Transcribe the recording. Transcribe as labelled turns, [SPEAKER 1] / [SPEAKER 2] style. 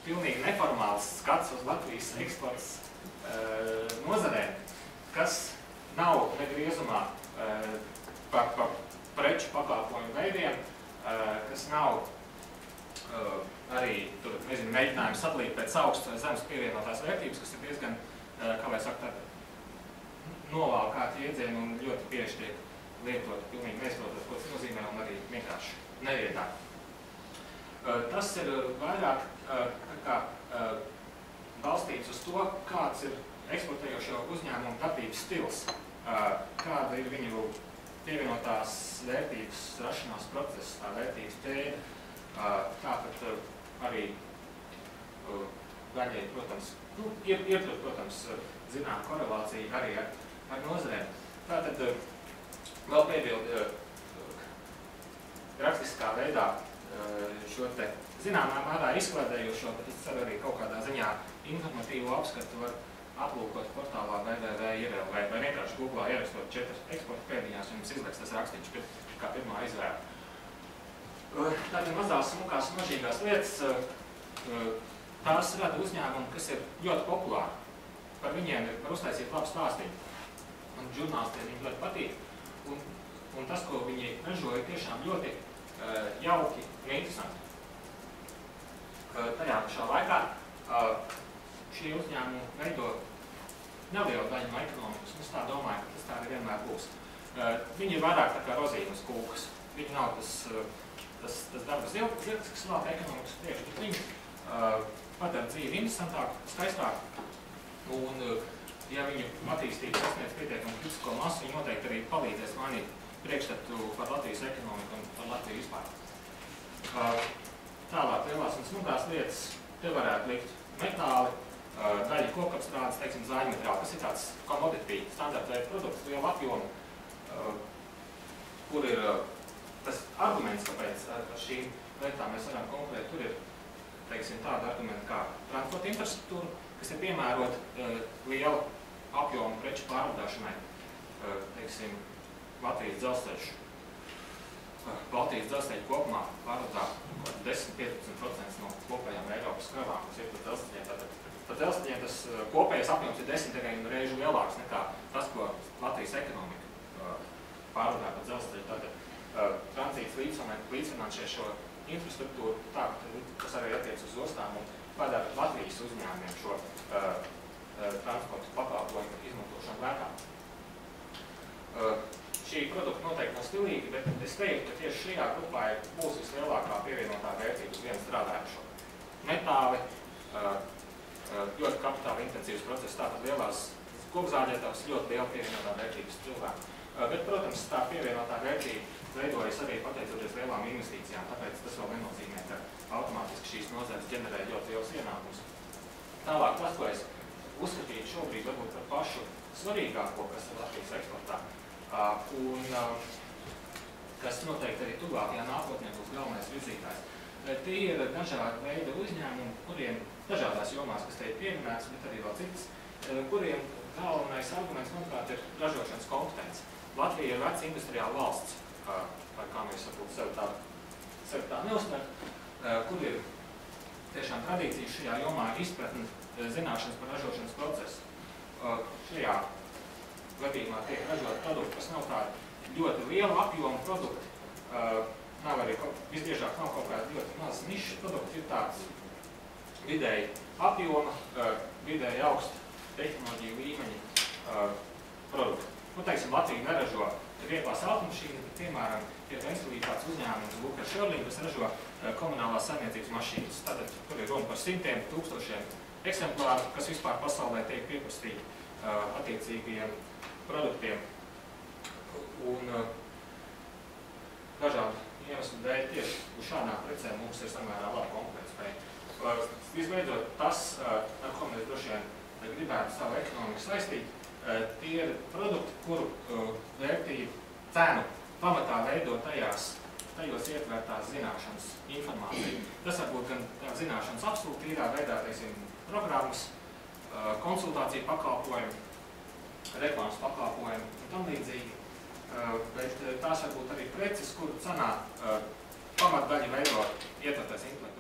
[SPEAKER 1] pilnīgi neformāls skats uz Latvijas eksports nozarē, kas nav negriezumā par preču pakalpojumu veidiem, kas nav arī tur, nezinu, mēģinājumi sadalīt pēc augstas vai zemes pievienotās vērtības, kas ir diezgan, kā lai saka, novalkāti jēdzieni un ļoti bieži tiek lietoti, pilnīgi neizprotot, ko tas nozīmē, un arī vienkārši nevietā. Tas ir vairāk balstīts uz to, kāds ir eksportējošo uzņēmumu darbības stils, kāda ir viņu pievienotās vērtības rašanās process, tā vērtības ķēde, tāpat arī daļai, protams, ir tur, protams, zinām korelācija arī ar nozarēm. Tātad vēl piebildu rakstiskā veidā šo te zināmā mērā izklaidējošo, bet es ceru arī kaut kādā ziņā informatīvu apskatu var aplūkot portālā www.irl vai vienkārši Googlā ierakstot 4 eksporta pēdiņās, un jums izliks tas rakstīns kā pirmā izvēle. Tātad mazās, smukās, mažīgās lietas, tās rada uzņēmumi, kas ir ļoti populāri. Par viņiem var uztaisīt labu stāstību. Un žurnālistiem viņi ļoti patīk. Un tas, ko viņi ražo, ir tiešām ļoti jauki un interesanti. Tajā pašā laikā šie uzņēmumi veido nelielu daļu no ekonomikas. Es tā domāju, ka tas tā arī vienmēr būs. Viņi ir vairāk tā kā rozīnas kūkas. Viņi nav tas darba zirgs, kas lāta ekonomikas priekš, bet viņi padara dzīvi interesantāku, skaistāku. Un, ja viņu attīstība sasniedz pietiekumu kritisko masu, viņi noteikti arī palīdzēs mainīt priekšstatu par Latvijas ekonomiku un par Latviju vispār. Tālāk lielās un smukās lietas, te varētu likt metāli, daļa kokapstrādes, teiksim, zāļmetāli, kas ir tāds commodity, standarta produkts, liela apjoma, kur ir tas arguments, kāpēc ar šīm lietām mēs varam konkurēt. Tur ir, teiksim, tāda argumenta kā transporta infrastruktūra, kas ir piemērot lielu apjomu preču pārvadāšanai, teiksim, Latvijas dzelzceļš. Baltijas dzelzceļi kopumā pārvadā 10–15% no kopējām Eiropas kravām, kas ir par dzelzceļiem. Tātad par dzelzceļiem tas kopējais apjoms ir 10 reižu lielāks nekā tas, ko Latvijas ekonomika pārvadā par dzelzceļu. Tātad tranzīts līdzfinansē šo infrastruktūru, tā, kas arī attiec uz ostām un padara Latvijas uzņēmumiem šo transporta pakalpojumu izmantošanu lētāk. Šī produkta noteikti nav stilīga, bet es teiktu, ka tieši šajā grupā būs vislielākā pievienotā vērtība uz vienu strādājušo. Metāli, ļoti kapitāla intensīvs process, tātad lielās kokzāģētavas ļoti liela pievienotā vērtības cilvēku. Bet, protams, tā pievienotā vērtība veidojas arī pateicoties lielām investīcijām, tāpēc tas vēl nenozīmē, ka automātiski šīs nozares ģenerē ļoti liels ienākums. Tālāk tas, ko es uzskatītu šobrīd varbūt par pašu svarīgāko, kas ir Latvijas eksportā, un kas noteikti arī tuvākajā nākotnē būs galvenais virzītājs. Tie ir dažādi veidi uzņēmumi, kuriem dažādās jomās, kas te ir pieminēts, bet arī vēl citas, kuriem galvenais arguments, manuprāt, ir ražošanas kompetence. Latvija ir veca industriāla valsts, vai kā mēs varbūt sevi tā neuztver, kur ir tiešām tradīcijas šajā jomā izpratni zināšanas par ražošanas procesu. Šajā gadījumā tiek ražot produkti, kas nav tādi ļoti liela apjoma produkti, nav arī, visbiežāk nav kaut kādi ļoti maz nišas produkti, ir tāds vidēji apjoma, vidēji augsta tehnoloģiju līmeņa produkti. Nu, teiksim, Latvija neražo vieglās automašīnas, bet, piemēram, ir tāds uzņēmums Lukas Šörling, kas ražo komunālās saimniecības mašīnas. Tātad tur ir runa par simtiem, tūkstošiem eksemplāru, kas vispār pasaulē tiek pieprastīti attiecīgajiem produktiem. Un dažādu iemeslu dēļ tieši uz šādām precēm mums ir samērā laba konkurētspēja. Visbeidzot, tas, ar ko mēs droši vien gribētu savu ekonomiku saistīt, tie ir produkti, kuru vērtību cenu pamatā veido tajos ietvērtās zināšanas informācija. Tas var būt gan zināšanas absolūtīrā veidā, teiksim, programmas, konsultāciju pakalpojumi, reklāmas pakalpojumi un tam līdzīgi. Bet tās var būt arī preces, kuru cenā pamatdaļa veido ietvērtais intelekts.